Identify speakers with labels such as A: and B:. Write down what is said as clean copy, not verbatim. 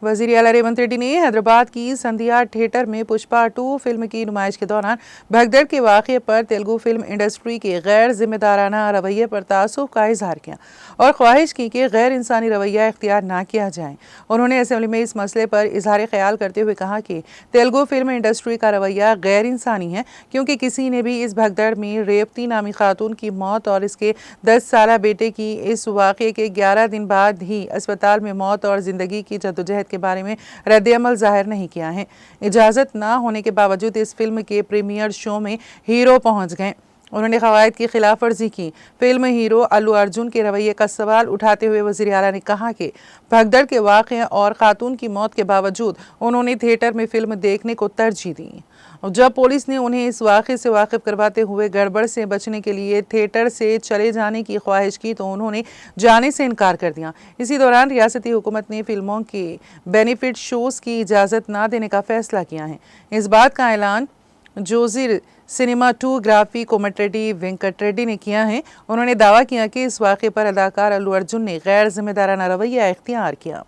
A: वज़ीर आला रेवंत रेड्डी ने हैदराबाद की संध्या थिएटर में पुष्पा 2 फिल्म की नुमाइश के दौरान भगदड़ के वाक़े पर तेलुगु फिल्म इंडस्ट्री के गैर जिम्मेदाराना रवैये पर तासुब का इजहार किया और ख्वाहिश की कि गैर इंसानी रवैया इख्तियार ना किया जाए। उन्होंने असेंबली में इस मसले पर इजहार ख्याल करते हुए कहा कि तेलुगु फिल्म इंडस्ट्री का रवैया गैर इंसानी है, क्योंकि किसी ने भी इस भगदड़ में रेवती नामी खातून की मौत और इसके 10 साला बेटे की इस वाक़े के 11 दिन बाद ही अस्पताल में मौत और ज़िंदगी की जद्दोजहद के बारे में रद्द-ए-अमल जाहिर नहीं किया है। इजाज़त ना होने के बावजूद इस फिल्म के प्रीमियर शो में हीरो पहुंच गए। उन्होंने क़वायद की खिलाफ वर्जी की। फिल्म हीरो अल्लू अर्जुन के रवैये का सवाल उठाते हुए वज़ीर आला ने कहा कि भगदड़ के वाक़े और खातून की मौत के बावजूद उन्होंने थिएटर में फिल्म देखने को तरजीह दी। जब पुलिस ने उन्हें इस वाक़े से वाकिफ़ करवाते हुए गड़बड़ से बचने के लिए थिएटर से चले जाने की ख्वाहिश की तो उन्होंने जाने से इनकार कर दिया। इसी दौरान रियासती हुकूमत ने फिल्मों के बेनिफिट शोज़ की इजाज़त ना देने का फैसला किया है। इस बात का ऐलान जोजिर सिनेमा 2 ग्राफी कोमटिरेड्डी वेंकट रेड्डी ने किया है। उन्होंने दावा किया कि इस वाक़े पर अदाकार अल्लू अर्जुन ने गैर जिम्मेदाराना रवैया इख्तियार किया।